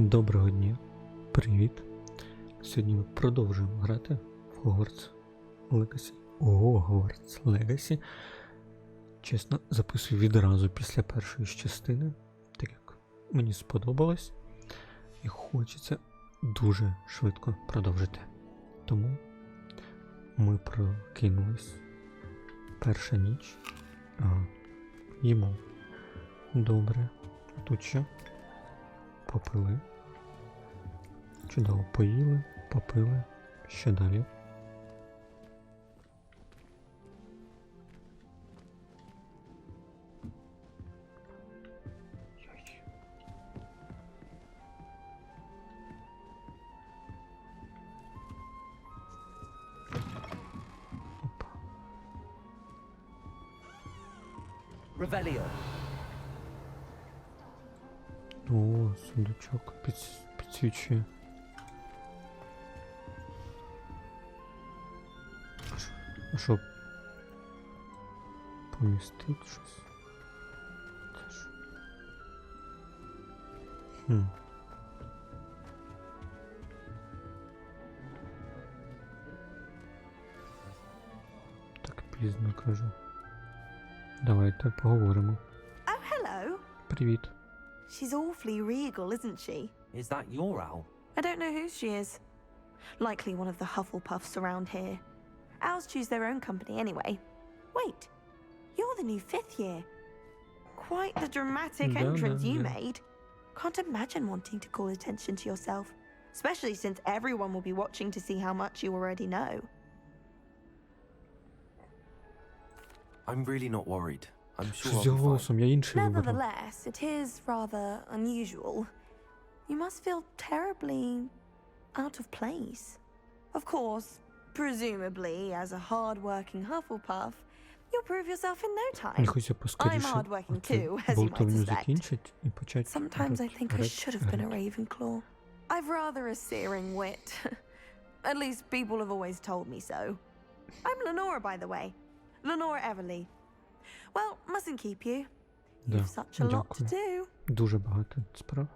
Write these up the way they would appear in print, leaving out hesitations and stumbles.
Доброго дня, привіт! Сьогодні ми продовжуємо грати в Hogwarts Legacy. Hogwarts Legacy. Чесно, записую відразу після першої частини, так як мені сподобалось і хочеться дуже швидко продовжити. Тому ми прокинулись. Перша ніч. Їмо. Добре. А тут що? Попили. Чудово, поїли, попили. Що далі? Опа. Ревеліо. О, сундучок підсвічує. А що? Помістить щось? Це ж... Так пізно, кажу. Давайте поговоримо. Oh, hello. Привіт. She's awfully regal, isn't she? Is that your owl? I don't know who she is. Likely one of the Hufflepuffs around here. Owls choose their own company anyway. Wait, you're the new 5th year. Quite the dramatic entrance you made. Can't imagine wanting to call attention to yourself, especially since everyone will be watching to see how much you already know. I'm really not worried. I'm sure Що з I'll його be fine. голосом? Я інший вибрав. Nevertheless, it is rather unusual. You must feel terribly out of place. Of course, presumably, as a hard-working Hufflepuff, you'll prove yourself in no time. Мені хочеться поскоріше I'm hardworking оцю too, as you might болтовню suspect. закінчить і почати. Sometimes I think I should have been a Ravenclaw. I've rather a searing wit. At least people have always told me so. I'm Lenora, by the way. Lenora Everly. Well, mustn't keep you. You've such a lot to do. Дуже багато справ.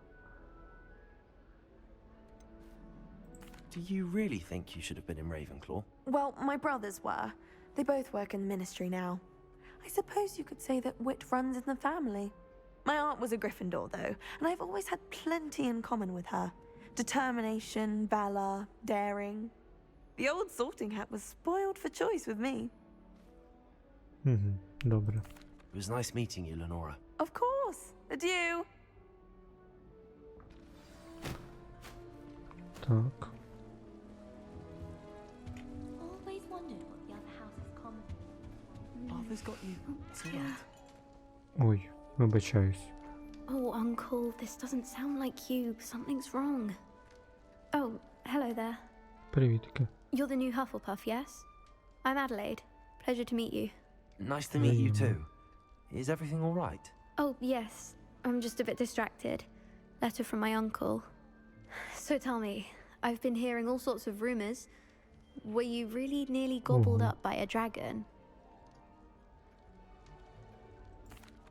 Do you really think you should have been in Ravenclaw? Well, my brothers were. They both work in the ministry now. I suppose you could say that wit runs in the family. My aunt was a Gryffindor, though, and I've always had plenty in common with her. Determination, valor, daring. The old sorting hat was spoiled for choice with me. Добре. It was nice meeting you, Lenora. Of course. Adieu. Так. Always wondered what the other houses commented. Arthur's got you. It's all right. Ой, вибачаюсь. Oh, Uncle, this doesn't sound like you. Something's wrong. Oh, hello there. Привітки. You're the new Hufflepuff, yes? I'm Adelaide. Pleasure to meet you. Nice to meet you too. Is everything all right? Oh, yes. I'm just a bit distracted. Letter from my uncle. So tell me, I've been hearing all sorts of rumors. Were you really nearly gobbled up by a dragon?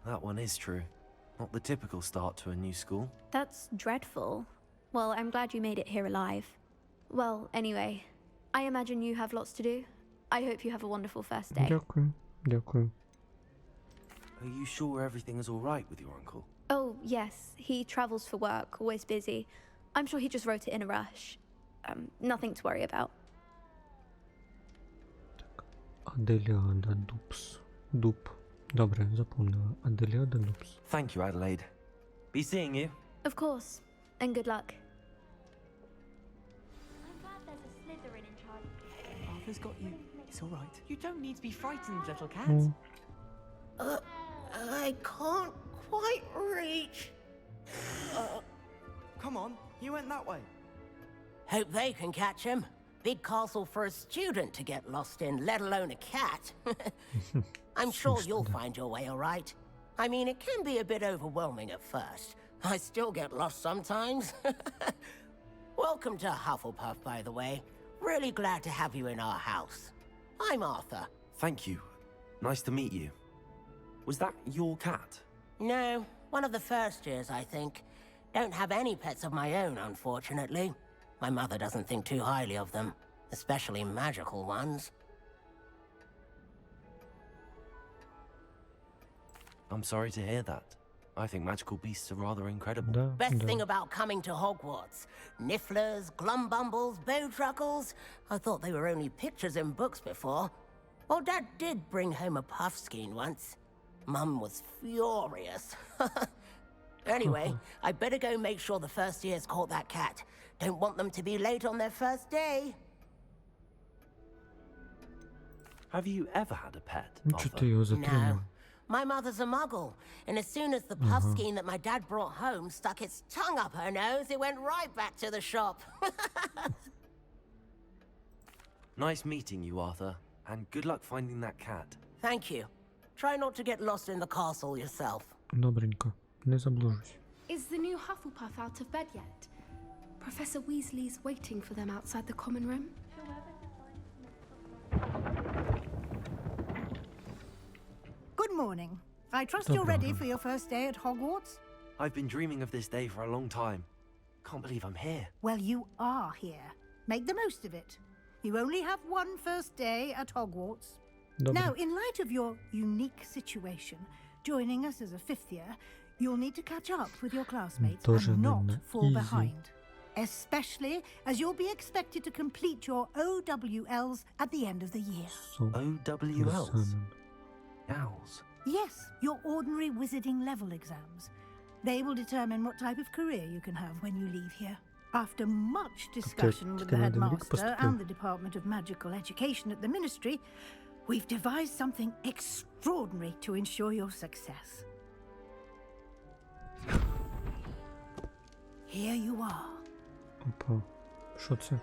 That one is true. Not the typical start to a new school. That's dreadful. Well, I'm glad you made it here alive. Well, anyway, I imagine you have lots to do. I hope you have a wonderful first day. Дякую. Дякую. Are you sure everything is all right with your uncle? Oh, yes. He travels for work, always busy. I'm sure he just wrote it in a rush. Nothing to worry about. Аделіада Дупс. Дуб. Добре, запомнила. Аделіада Дупс. Thank you, Adelaide. Be seeing you. Of course. And good luck. I'm glad there's a Slytherin in charge. Arthur's got you. It's all right. You don't need to be frightened, little cat. I can't quite reach. Come on, you went that way. Hope they can catch him. Big castle for a student to get lost in, let alone a cat. I'm sure you'll find your way all right. I mean, it can be a bit overwhelming at first. I still get lost sometimes. Welcome to Hufflepuff, by the way. Really glad to have you in our house. I'm Arthur. Thank you. Nice to meet you. Was that your cat? No, one of the first years, I think. Don't have any pets of my own, unfortunately. My mother doesn't think too highly of them, especially magical ones. I'm sorry to hear that. I think magical beasts are rather incredible. Да, Best да. thing about coming to Hogwarts. Nifflers, glumbumbles, bowtruckles. I thought they were only pictures in books before. Well, Dad did bring home a puffskein once. Mum was furious. Anyway, I better go make sure the first years caught that cat. Don't want them to be late on their first day. Have you ever had a pet, Нічого ти Arthur? його затримав. No. My mother's a muggle, and as soon as the puffskein that my dad brought home stuck its tongue up her nose, it went right back to the shop. Nice meeting you, Arthur. And good luck finding that cat. Thank you. Try not to get lost in the castle yourself. Добренько, не заблужусь. Is the new Hufflepuff out of bed yet? Professor Weasley's waiting for them outside the common room. Good morning. I trust you're ready for your first day at Hogwarts? I've been dreaming of this day for a long time. Can't believe I'm here. Well, you are here. Make the most of it. You only have one first day at Hogwarts. Добре. Now, in light of your unique situation, joining us as a fifth year, you'll need to catch up with your classmates Тоже and not не fall easy. behind. Especially as you'll be expected to complete your OWLs at the end of the year. Со- OWLs? Оксана. Owls. Yes, your ordinary wizarding level exams. They will determine what type of career you can have when you leave here. After much discussion with the тільки на один рік headmaster поступив. and the Department of Magical Education at the Ministry, we've devised something extraordinary to ensure your success. Here you are. Опа. Що це?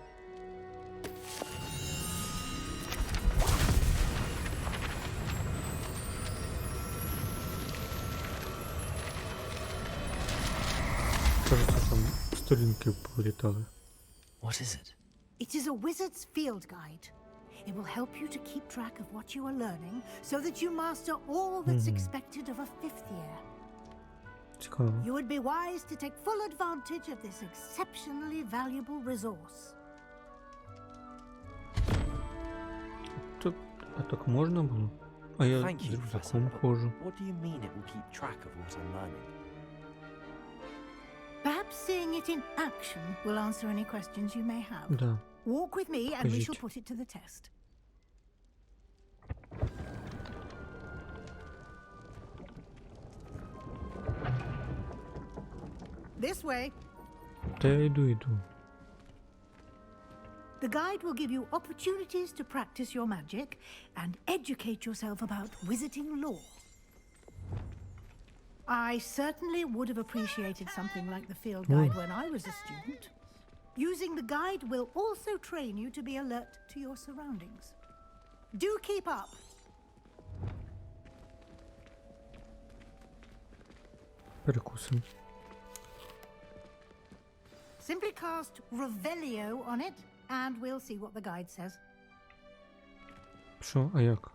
Кажеться, там сторінки політали. What is it? It is a wizard's field guide. It will help you to keep track of what you are learning so that you master all that's expected of a fifth year. Цікаво. You would be wise to take full advantage of this exceptionally valuable resource. А так можна було? А я Thank з you, Professor. рюкзаком But ходжу. what do you mean it will keep track of what I'm learning? Perhaps seeing it in action will answer any questions you may have. Да. Walk with me and we shall Покажіть. put it to the test. This way. Та я йду. The guide will give you opportunities to practice your magic and educate yourself about wizarding lore. I certainly would have appreciated something like the field guide when I was a student. Using the guide will also train you to be alert to your surroundings. Do keep up. Перекусимо. Simply cast Revelio on it and we'll see what the guide says. Що? А як?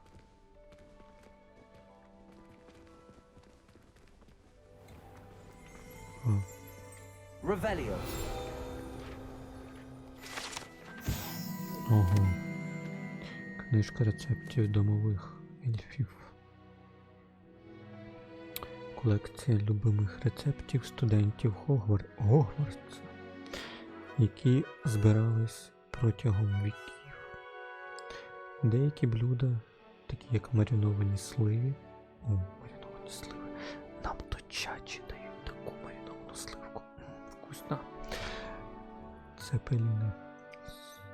Revelio. Ого. Книжка рецептів домових ельфів. Колекція любимих рецептів студентів Гоґвортсу, які збирались протягом віків. Деякі блюда, такі як мариновані сливи. Мариновані сливи. Нам то чачі дають таку мариновану сливку. Вкусна. Цепеліни.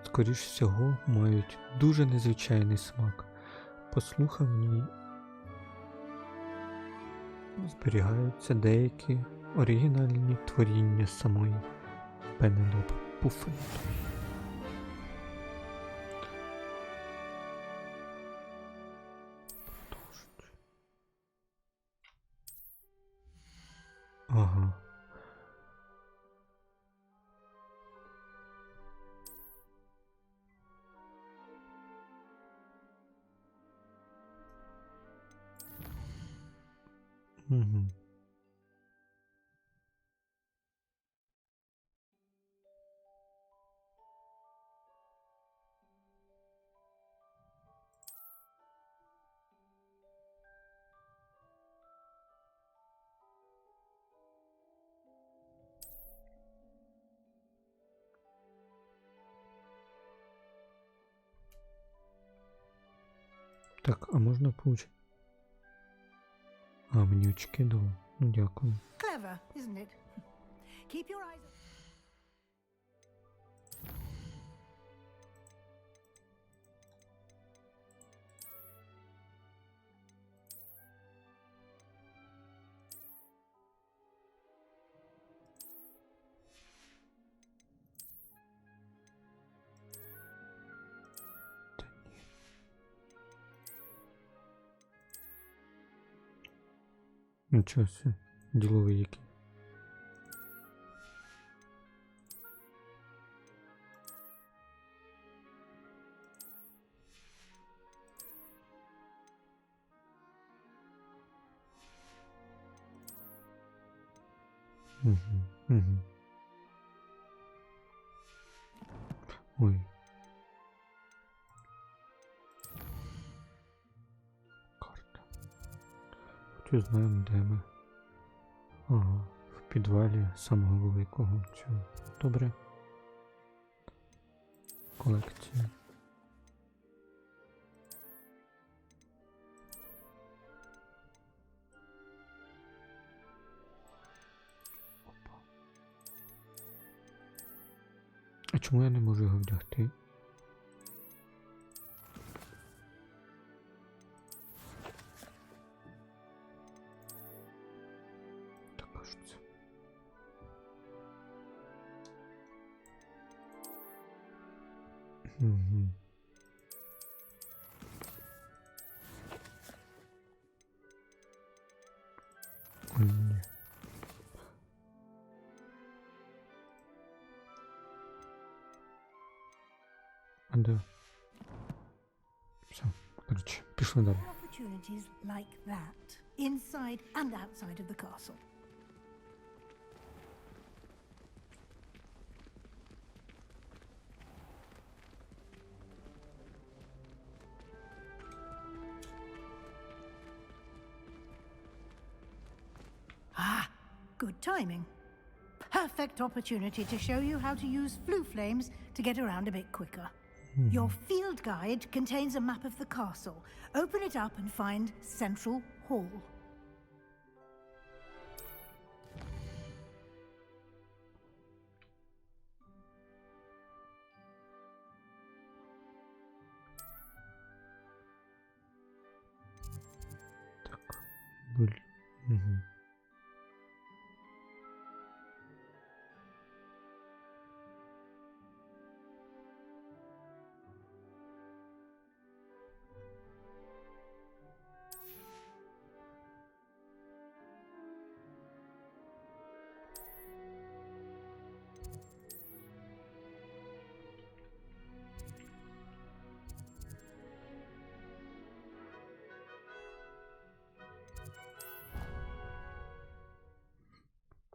Скоріш всього, мають дуже незвичайний смак. По слухам, в ній зберігаються деякі оригінальні творіння самої Пенелопи Пуффендуй. Ага. Угу. Так, а можна получити? А, мені очки дало. Ну, дякую. Clever, isn't it? Keep your eyes. Нічого себе, діловий який. Угу. Ой. Карта. Хочу знаємо, де ми. Ага, в підвалі самого великого цього. Добре. Колекція. Опа. А чому я не можу його вдягти? Угу. Ой, ні. А де? Все, коротше, пішли далі. Opportunities like that, inside and outside of the castle. Good timing. Perfect opportunity to show you how to use flue flames to get around a bit quicker. Your field guide contains a map of the castle. Open it up and find Central Hall. Так, угу.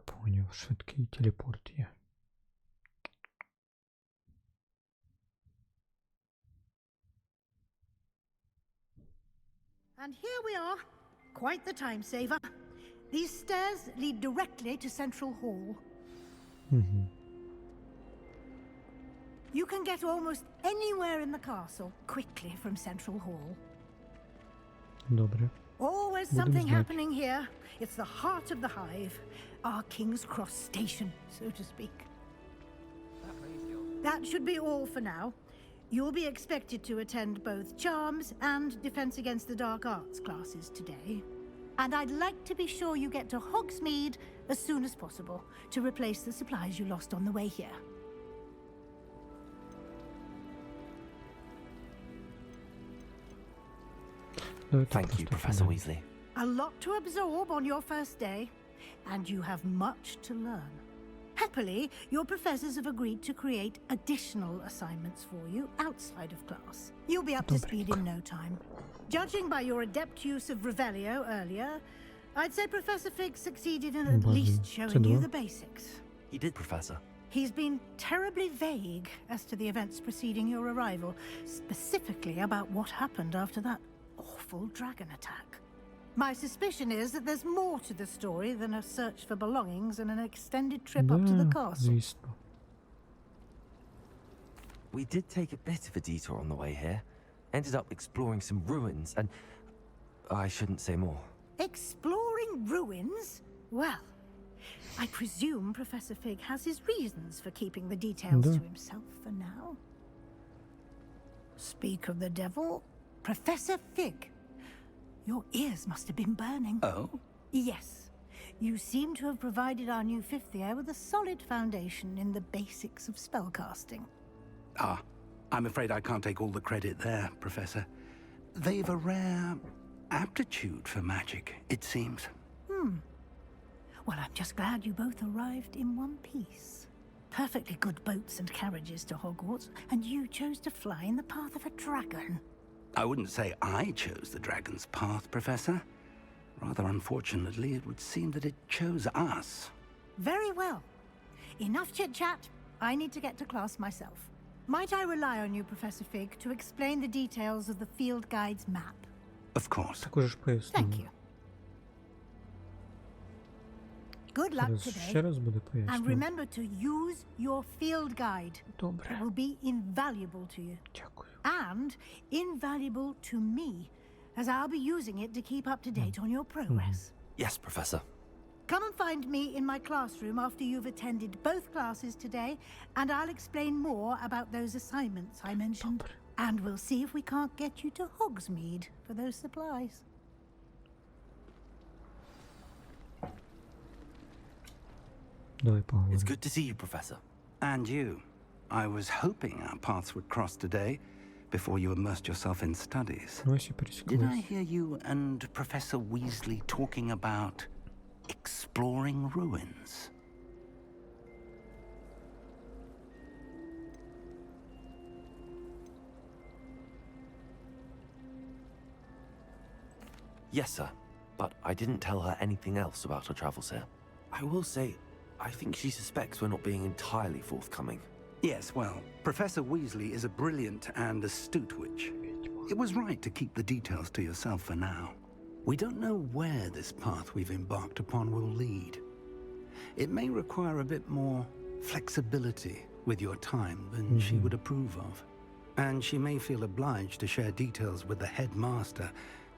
Поняв, швидкий телепорт є. And here we are. Quite the time saver. These stairs lead directly to Central Hall. You can get almost anywhere in the castle quickly from Central Hall. Добре. Always Будемо something знати. happening here. It's the heart of the hive, our King's Cross station, so to speak. That should be all for now. You'll be expected to attend both Charms and Defense Against the Dark Arts classes today. And I'd like to be sure you get to Hogsmeade as soon as possible to replace the supplies you lost on the way here. Thank you, Professor Weasley. A lot to absorb on your first day, and you have much to learn. Happily, your professors have agreed to create additional assignments for you outside of class. You'll be up to speed in no time. Judging by your adept use of Revelio earlier, I'd say Professor Fig succeeded in at least showing you the basics. He did, Professor. He's been terribly vague as to the events preceding your arrival, specifically about what happened after that awful dragon attack. My suspicion is that there's more to the story than a search for belongings and an extended trip up to the castle. We did take a bit of a detour on the way here. Ended up exploring some ruins and... I shouldn't say more. Exploring ruins? Well, I presume Professor Fig has his reasons for keeping the details to himself for now. Speak of the devil, Professor Fig. Your ears must have been burning. Oh? Yes. You seem to have provided our new fifth year with a solid foundation in the basics of spellcasting. Ah, I'm afraid I can't take all the credit there, Professor. They've a rare aptitude for magic, it seems. Well, I'm just glad you both arrived in one piece. Perfectly good boats and carriages to Hogwarts, and you chose to fly in the path of a dragon. I wouldn't say I chose the dragon's path, Professor. Rather unfortunately, it would seem that it chose us. Very well. Enough chit-chat. I need to get to class myself. Might I rely on you, Professor Fig, to explain the details of the field guide's map? Of course. Також ж пояснимо. Thank you. Good luck Зараз today. ще раз буде And пояснювати. remember to use your field guide. It Добре. will be invaluable to you. Дякую. And invaluable to me, as I'll be using it to keep up to date on your progress. Yes, Professor. Come and find me in my classroom after you've attended both classes today, and I'll explain more about those assignments I mentioned. Добре. And we'll see if we can't get you to Hogsmeade for those supplies. Давай It's поговоримо. good to see you, Professor. And you. I was hoping our paths would cross today before you immersed yourself in studies. Ну, ось і Did I пересіклись. hear you and Professor Weasley talking about exploring ruins? Yes, sir. But I didn't tell her anything else about our travels here. I will say, I think she suspects we're not being entirely forthcoming. Yes, well, Professor Weasley is a brilliant and astute witch. It was right to keep the details to yourself for now. We don't know where this path we've embarked upon will lead. It may require a bit more flexibility with your time than she would approve of. And she may feel obliged to share details with the headmaster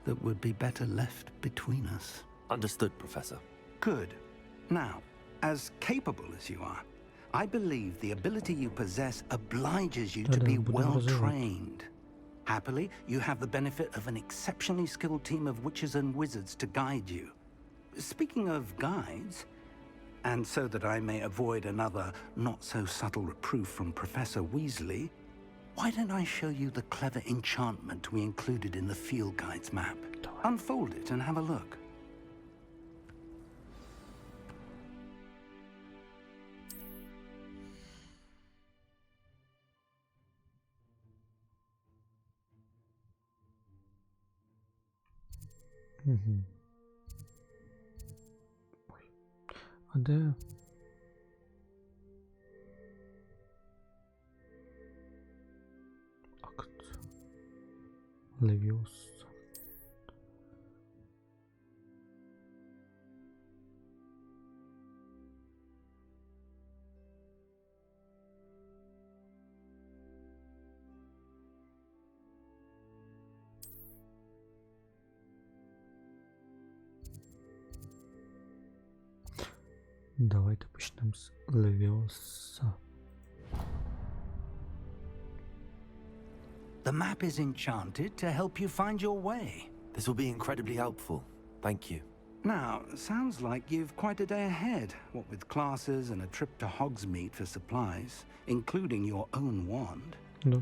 that would be better left between us. Understood, Professor. Good. Now, as capable as you are, I believe the ability you possess obliges you to be well trained. Happily, you have the benefit of an exceptionally skilled team of witches and wizards to guide you. Speaking of guides, and so that I may avoid another not-so-subtle reproof from Professor Weasley, why don't I show you the clever enchantment we included in the field guide's map? Unfold it and have a look. Угу. Ой. А де? Акт. Левіоса. Давайте почнемо з Левіоса. The map is enchanted to help you find your way. This will be incredibly helpful. Thank you. Now, sounds like you've quite a day ahead, what with classes and a trip to Hogsmeade for supplies, including your own wand.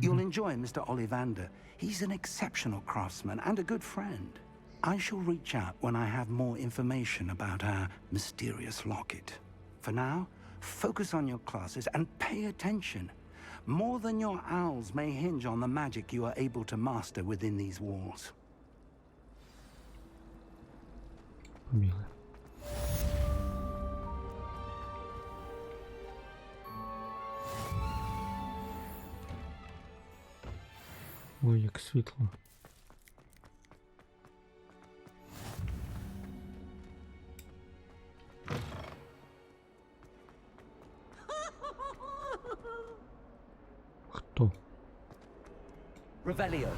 You'll enjoy Mr. Ollivander. He's an exceptional craftsman and a good friend. I shall reach out when I have more information about our mysterious locket. For now, focus on your classes and pay attention. More than your owls may hinge on the magic you are able to master within these walls. Побігли. Ой, як світло. Хто? Revelio.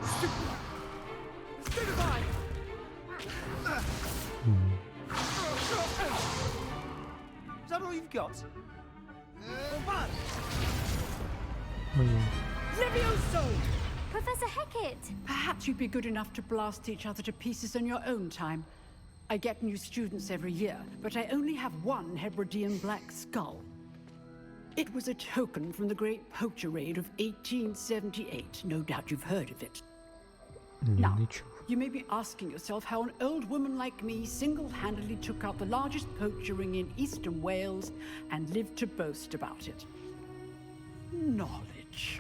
Is that all you've got? Levioso! Professor Hecat! Perhaps you'd be good enough to blast each other to pieces in your own time. I get new students every year, but I only have one Hebridean black skull. It was a token from the Great Poacher Raid of 1878. No doubt you've heard of it. Now, you may be asking yourself how an old woman like me single-handedly took out the largest poacher ring in eastern Wales and lived to boast about it. Knowledge.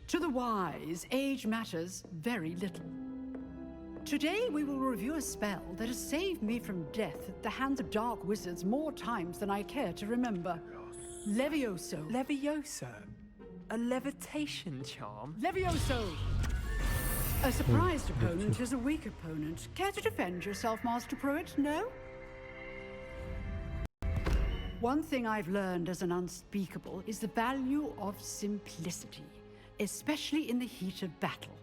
To the wise, age matters very little. Today we will review a spell that has saved me from death at the hands of dark wizards more times than I care to remember. Levioso. Levioso? A levitation charm? Levioso! A surprised opponent is a weak opponent. Care to defend yourself, Master Pruitt? No? One thing I've learned as an unspeakable is the value of simplicity, especially in the heat of battle.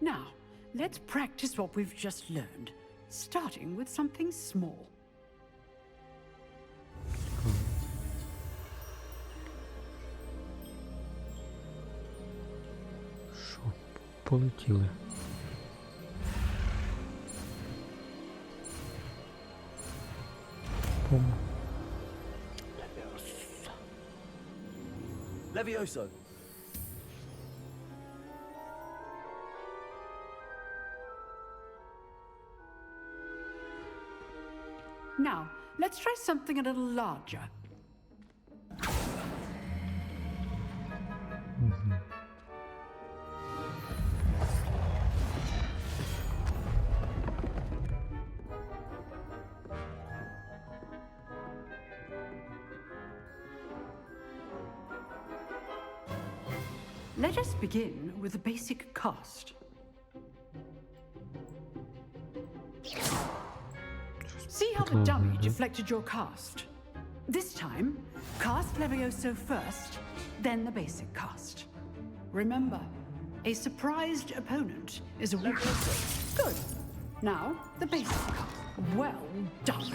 Now, let's practice what we've just learned, starting with something small. Що? Полетіли. Levioso! Now, let's try something a little larger. Let us begin with the basic cast. See how the dummy deflected your cast? This time, cast Levioso first, then the basic cast. Remember, a surprised opponent is a weakness. Good. Now, the basic cast. Well done.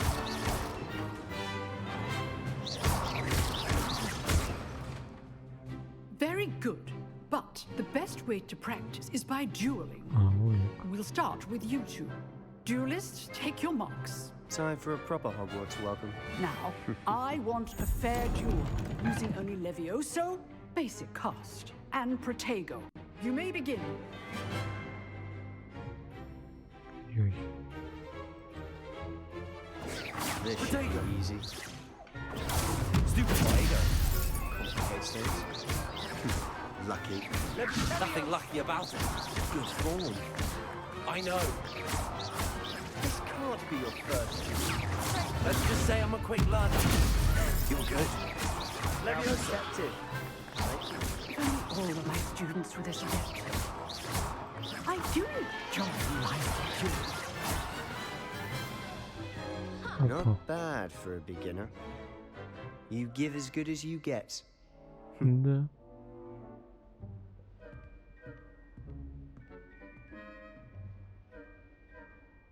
Very good. But the best way to practice is by dueling. We'll start with you two. Duelists, take your marks. Time for a proper Hogwarts welcome. Now, I want a fair duel, using only Levioso, basic cast, and Protego. You may begin. This should be easy. Stupid Protego. Complicates things. Lucky. Nothing lucky about it. Good form. I know. This can't be your first duel. Let's just say I'm a quick learner. You're good. Levioso. Accepted. If only all of my students were this adept. I do enjoy life duels. Not bad for a beginner. You give as good as you get. Да.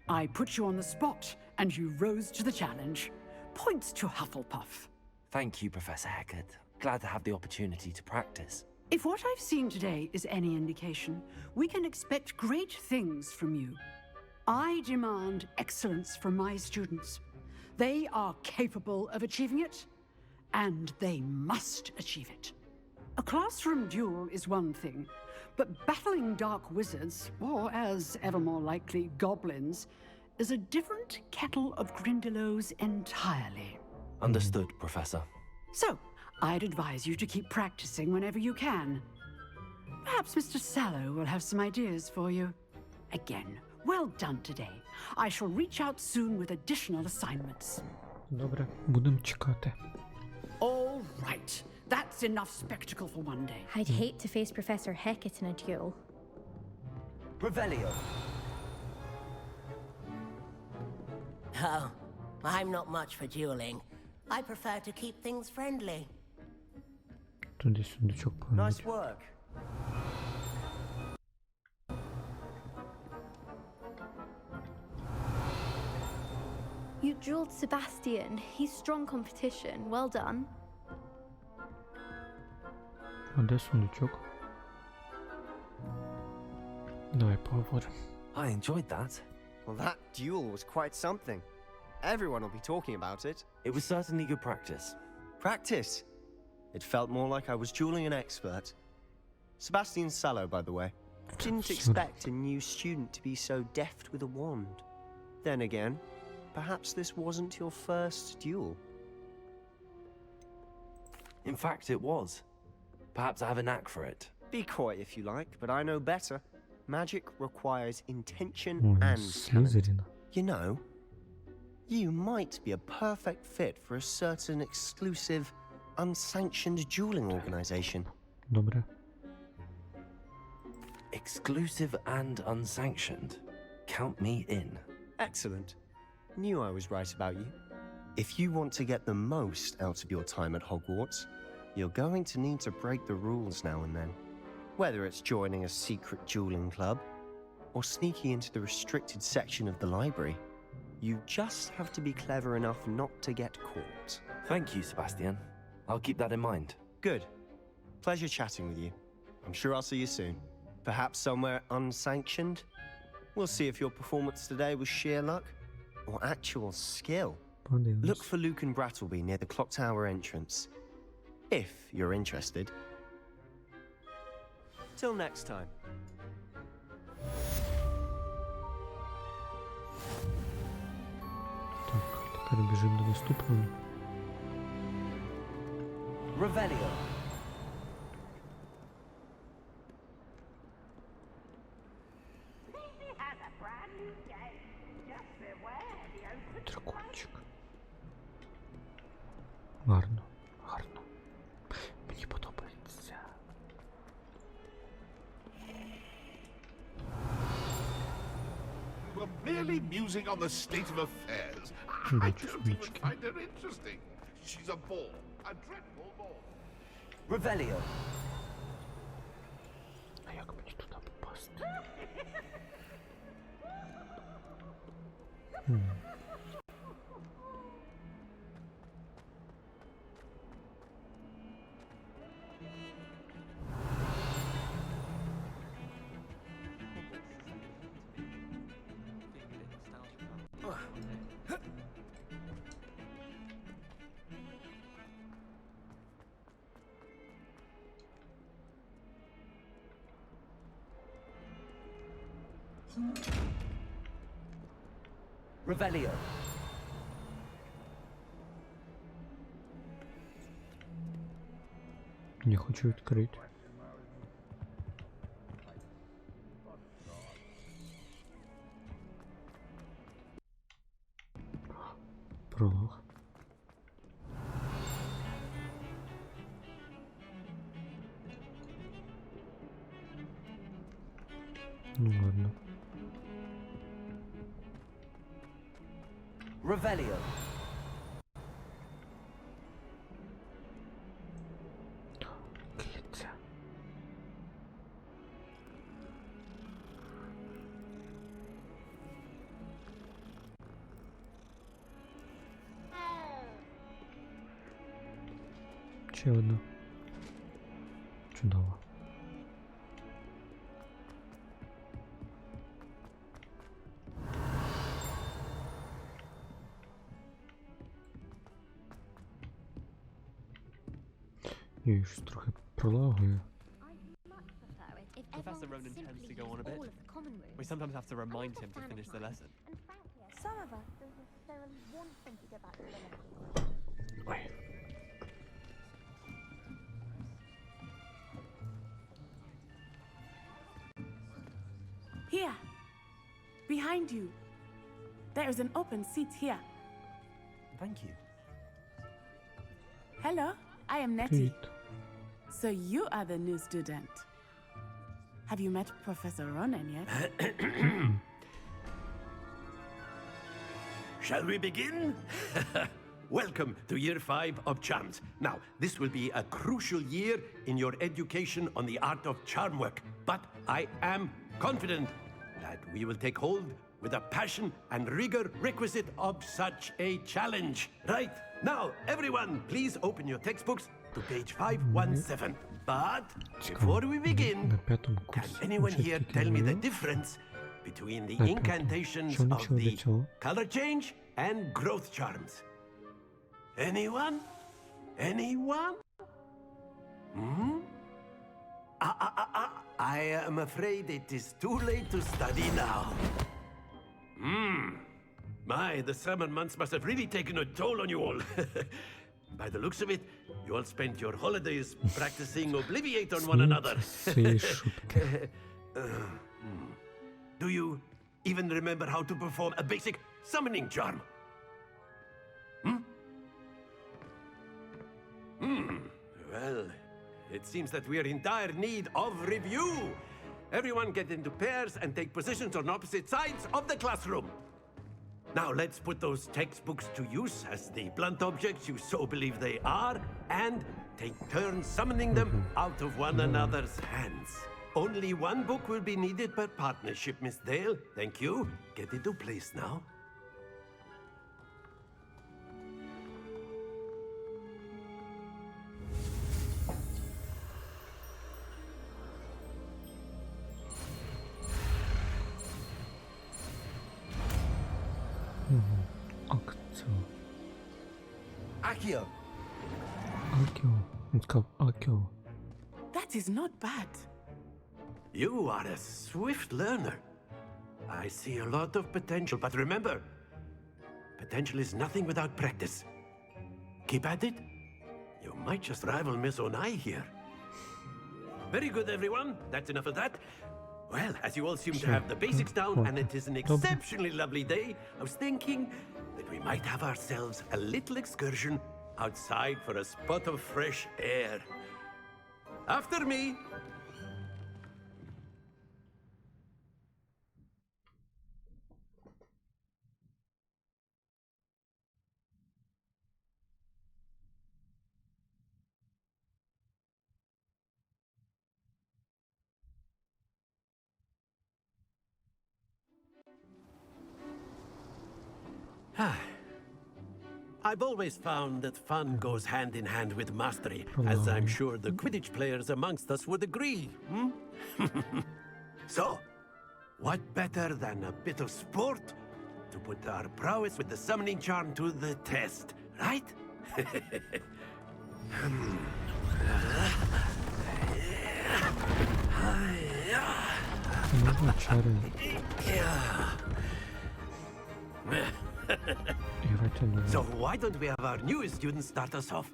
I put you on the spot, and you rose to the challenge. Points to Hufflepuff. Thank you, Professor Hecat. Glad to have the opportunity to practice. If what I've seen today is any indication, we can expect great things from you. I demand excellence from my students. They are capable of achieving it, and they must achieve it. A classroom duel is one thing, but battling dark wizards, or as ever more likely, goblins, is a different kettle of Grindylows entirely. Understood, Professor. So, I'd advise you to keep practicing whenever you can. Perhaps Mr. Sallow will have some ideas for you. Again, well done today. I shall reach out soon with additional assignments. Добре, будемо чекати. All right. That's enough spectacle for one day. I'd hate to face Professor Hecat in a duel. Revelio. Oh, I'm not much for dueling. I prefer to keep things friendly. Туди сундучок повинен Nice бути. work. You drilled Sebastian. He's strong competition. Well done. А де сундучок? Давай поговоримо. I enjoyed that. Well, that duel was quite something. Everyone will be talking about it. It was certainly good practice. Practice? It felt more like I was dueling an expert. Sebastian Sallow, by the way. Didn't expect a new student to be so deft with a wand. Then again, perhaps this wasn't your first duel. In fact, it was. Perhaps I have a knack for it. Be coy if you like, but I know better. Magic requires intention Ой, and talent. Слизеріна. You know, you might be a perfect fit for a certain exclusive, unsanctioned dueling organization. Добре. Exclusive and unsanctioned. Count me in. Excellent. Knew I was right about you. If you want to get the most out of your time at Hogwarts, you're going to need to break the rules now and then. Whether it's joining a secret dueling club, or sneaking into the restricted section of the library, you just have to be clever enough not to get caught. Thank you, Sebastian. I'll keep that in mind. Good. Pleasure chatting with you. I'm sure I'll see you soon. Perhaps somewhere unsanctioned? We'll see if your performance today was sheer luck or actual skill. Подивимось. Look for Luke and Brattleby near the clock tower entrance. If you're interested. Till next time. Так, тепер біжимо до наступного. Revelio. Дракончик. Гарно, гарно. Мені подобається. We're merely musing on the state of affairs. I don't even find her interesting. She's a bore, a dreadful bore. Revelio. А як мені туди попасти? Revelio. Не хочу відкрити. Пролог. Ну ладно. Revelio. Киця. Ще одна. Чудово. Я щось трохи пролагую. Professor Ronan tends to go on a bit. We sometimes have to remind him to finish the lesson. Some of us, don't necessarily want him to go back to the lesson. Ой. Here, behind you. There is an open seat here. Thank you. Hello, I am Nettie. So you are the new student. Have you met Professor Ronan yet? Shall we begin? welcome to year 5 of charms. Now, this will be a crucial year in your education on the art of charm work, but I am confident that we will take hold with the passion and rigor requisite of such a challenge. Right, now, everyone, please open your textbooks to page 517. But before we begin, can anyone here tell me the difference between the incantations of the color change and growth charms? Anyone? Anyone? Hmm? I am afraid it is too late to study now. My, the summer months must have really taken a toll on you all. By the looks of it, you all spent your holidays practicing Obliviate on one another. Do you even remember how to perform a basic summoning charm? Well, it seems that we are in dire need of review. Everyone get into pairs and take positions on opposite sides of the classroom. Now let's put those textbooks to use as the blunt objects you so believe they are, and take turns summoning them out of one another's hands. Only one book will be needed per partnership, Miss Dale. Thank you. Get into place now. Accio. Accio. It's called Accio. That is not bad. You are a swift learner. I see a lot of potential, but remember, potential is nothing without practice. Keep at it. You might just rival Miss Onai here. Very good, everyone. That's enough of that. Well, as you all seem to have the basics down, and it is an exceptionally lovely day, I was thinking that we might have ourselves a little excursion outside for a spot of fresh air. After me. I've always found that fun goes hand in hand with mastery, as I'm sure the Quidditch players amongst us would agree. So, what better than a bit of sport to put our prowess with the summoning charm to the test, right? So why don't we have our newest student start us off?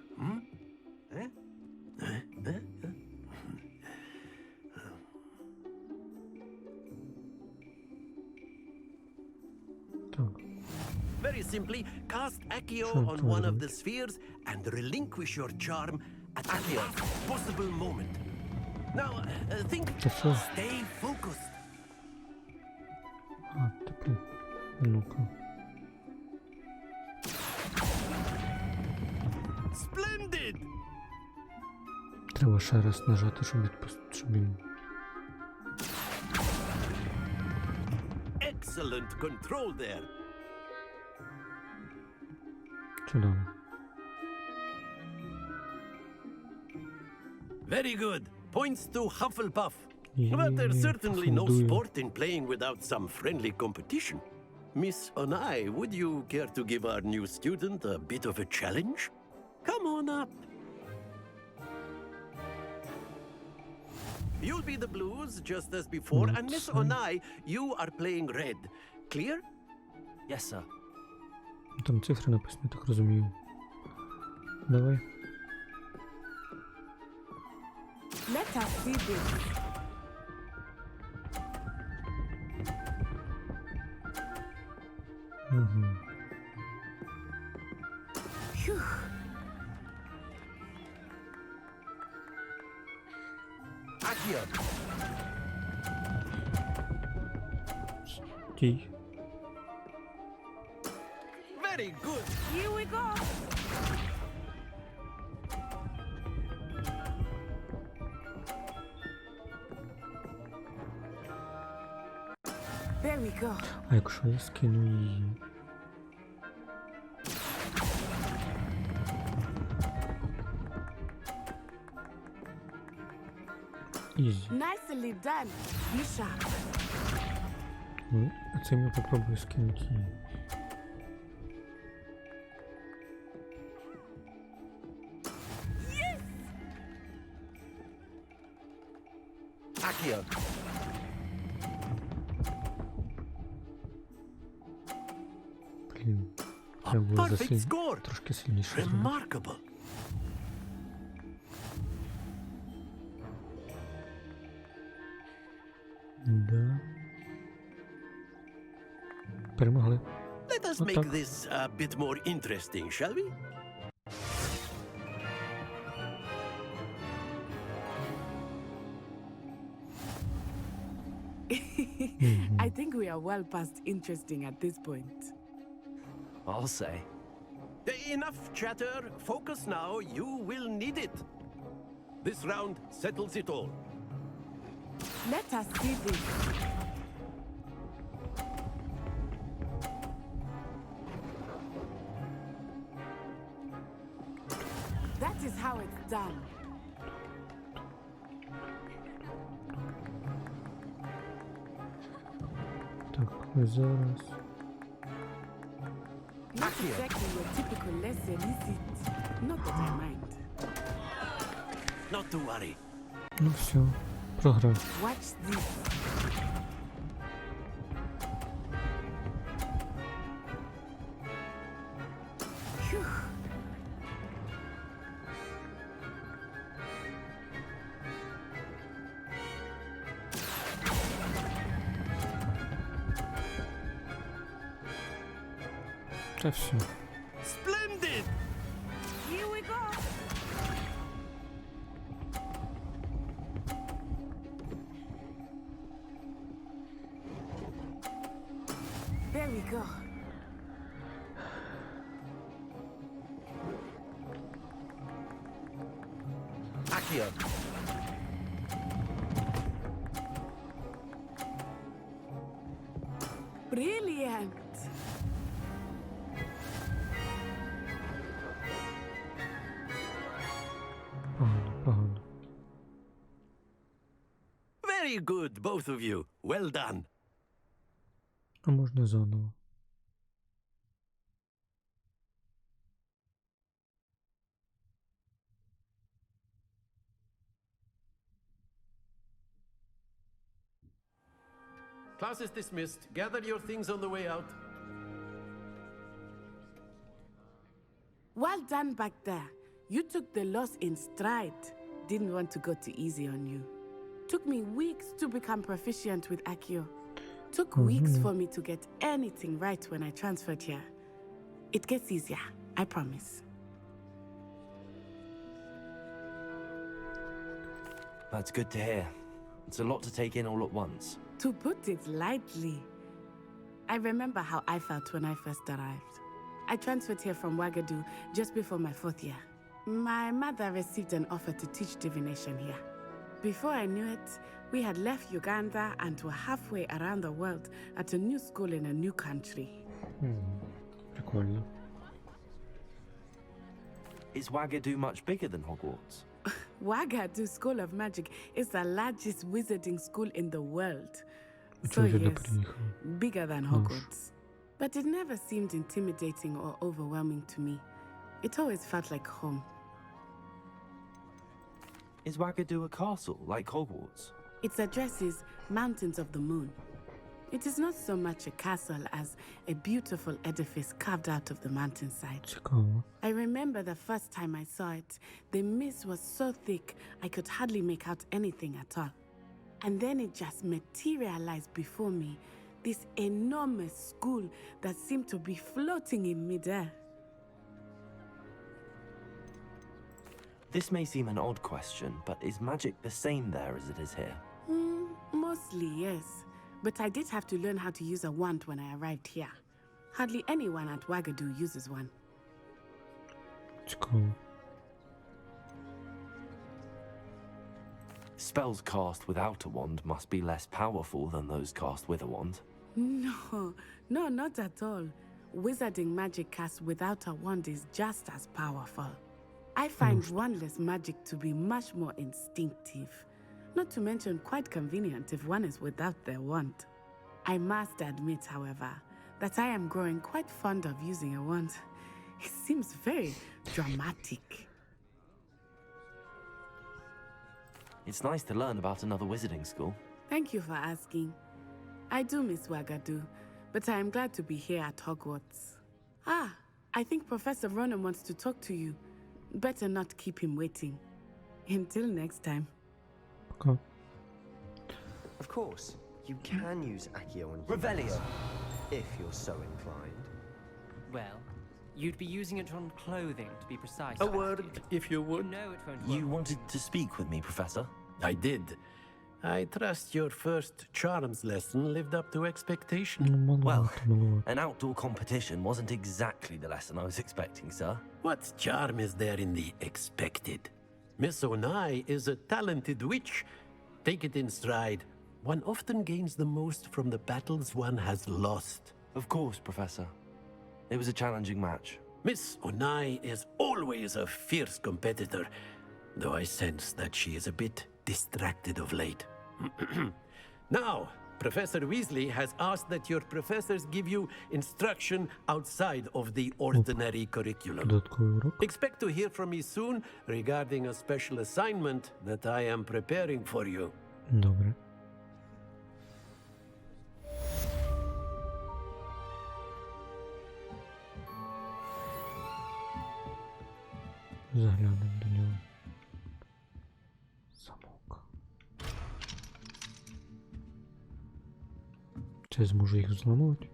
Very simply, cast Accio on one of the spheres and relinquish your charm at the possible moment. Now, think, stay focused. Splendid! Треба ще раз нажати, щоб він... Excellent control there. Чудово. Very good. Points to Hufflepuff. But there's certainly no sport in playing without some friendly competition. Miss Onai, would you care to give our new student a bit of a challenge? Come on up. You'll be the blues just as before, and Miss Onai, you are playing red. Clear? Yes, sir. Там цифри написані, так розумію. Давай. Let us see this. Phew. Accio. Тій. Very good. Here we go. There we go. А якщо я скину її? Ізі. Nicely done. Be sharp. Ну, а цим я попробую скинути її. Accio. Блін, треба було Perfect score. трошки сильніше зробити. Remarkable. Да. Перемогли. Let us Отак. make this a bit more interesting, shall we? I think we are well past interesting at this point. I'll say. Enough chatter. Focus now. You will need it. This round settles it all. Let us see this. That is how it's done. Так, зараз. Not exactly your typical lesson, is it? Not that I mind. Not to worry. Ну все, програв. Watch this. Phew. Та все. Splendid. Here we go. There we go. Accio. Brilliant. Погано, погано. Very good, both of you. Well done. А можна заново. Class is dismissed. Gather your things on the way out. Well done back there. You took the loss in stride. Didn't want to go too easy on you. Took me weeks to become proficient with Accio. Took weeks for me to get anything right when I transferred here. It gets easier, I promise. That's good to hear. It's a lot to take in all at once. To put it lightly, I remember how I felt when I first arrived. I transferred here from Ouagadougou just before my 4th year. My mother received an offer to teach divination here. Before I knew it, we had left Uganda and were halfway around the world at a new school in a new country. Прикольно. Is Ouagadougou much bigger than Hogwarts? Ouagadougou School of Magic is the largest wizarding school in the world. So Чого сюди yes, приїхав? bigger than Hogwarts. But it never seemed intimidating or overwhelming to me. It always felt like home. Is Ouagadougou a castle like Hogwarts? Its address is Mountains of the Moon. It is not so much a castle as a beautiful edifice carved out of the mountainside. Цікаво. I remember the first time I saw it, the mist was so thick I could hardly make out anything at all. And then it just materialized before me, this enormous school that seemed to be floating in midair. This may seem an odd question, but is magic the same there as it is here? Mostly, yes. But I did have to learn how to use a wand when I arrived here. Hardly anyone at Ouagadougou uses one. Цікаво. Spells cast without a wand must be less powerful than those cast with a wand. No, not at all. Wizarding magic cast without a wand is just as powerful. I find wandless magic to be much more instinctive. Not to mention quite convenient if one is without their wand. I must admit, however, that I am growing quite fond of using a wand. It seems very dramatic. It's nice to learn about another wizarding school. Thank you for asking. I do miss Wagadu, but I am glad to be here at Hogwarts. Ah, I think Professor Ronan wants to talk to you. Better not keep him waiting. Until next time. Okay. Of course, you can use Accio on Revelio, if you're so inclined. Well, you'd be using it on clothing, to be precise. A word, if you would. You know it won't You work. wanted to speak with me, Professor? I did. I trust your first charms lesson lived up to expectation. Well, an outdoor competition wasn't exactly the lesson I was expecting, sir. What charm is there in the expected? Miss Onai is a talented witch. Take it in stride. One often gains the most from the battles one has lost. Of course, Professor. It was a challenging match. Miss Onai is always a fierce competitor, though I sense that she is a bit distracted of late. Now, Professor Weasley has asked that your professors give you instruction outside of the ordinary curriculum. Expect to hear from me soon regarding a special assignment that I am preparing for you. Добре. Заглянемо до нього. Замок. Чи зможу їх зламати?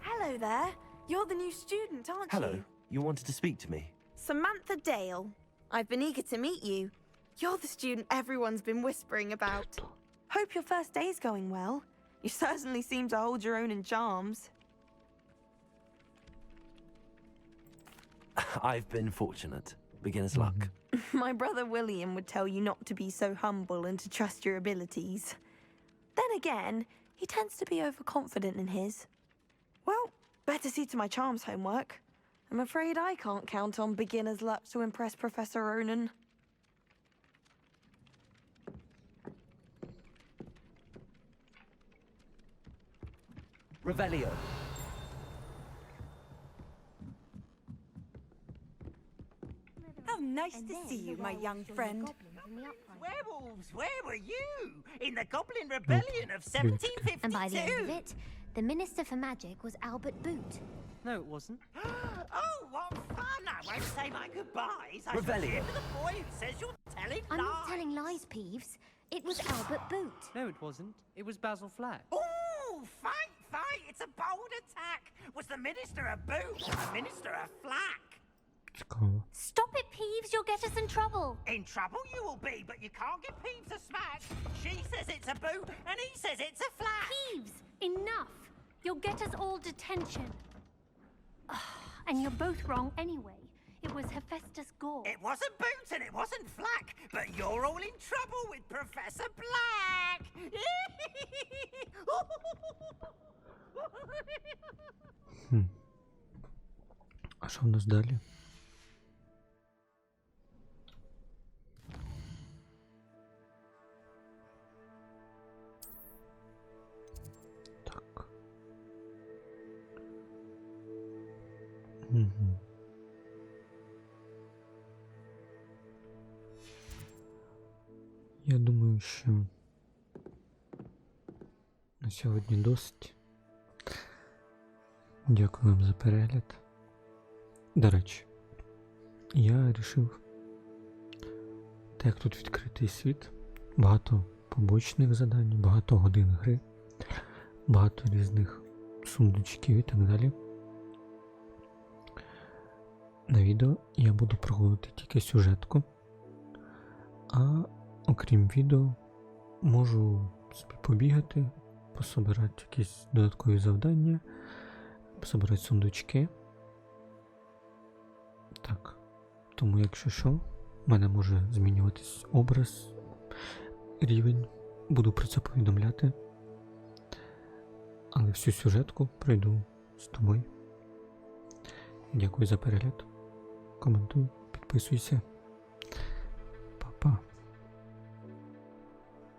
Hello there. You're the new student, aren't Hello. you? You wanted to speak to me? Samantha Dale. I've been eager to meet you. You're the student everyone's been whispering about. Hope your first day's going well. You certainly seem to hold your own in charms. I've been fortunate. Beginner's luck. My brother William would tell you not to be so humble and to trust your abilities. Then again, he tends to be overconfident in his. Well, better see to my charms homework. I'm afraid I can't count on beginner's luck to impress Professor Ronan. Revelio. How nice to see you, my young friend. Werewolves, where were you? In the Goblin Rebellion of 1752? And by the end of it, the Minister for Magic was Albert Boot. No, it wasn't. Oh, what fun! I won't say my goodbyes. I Revelio. shall the boy who says you're telling I'm lies. not telling lies, Peeves. It was Albert Boot. No, it wasn't. It was Basil Flack. Oh, fight, fight! It's a bold attack. Was the Minister a boot or the Minister a flack? Stop it, Peeves. You'll get us in trouble. In trouble you will be, but you can't give Peeves a smack. She says it's a boot, and he says it's a flack. Peeves, enough. You'll get us all detention. And you're both wrong anyway. It was Hephaestus Gore. It wasn't Boot and it wasn't Flack, but you're all in trouble with Professor Black. А що в нас далі? Так. Угу. Я думаю, що на сьогодні досить. Дякую вам за перегляд. До речі, я вирішив, так як тут відкритий світ, багато побочних задань, багато годин гри, багато різних сундучків і так далі. На відео я буду проходити тільки сюжетку, а окрім відео можу собі побігати, пособирати якісь додаткові завдання, пособирати сундучки. Так, тому якщо що, в мене може змінюватись образ, рівень, буду про це повідомляти. Але всю сюжетку пройду з тобою. Дякую за перегляд. Коментуй, підписуйся. Па-па.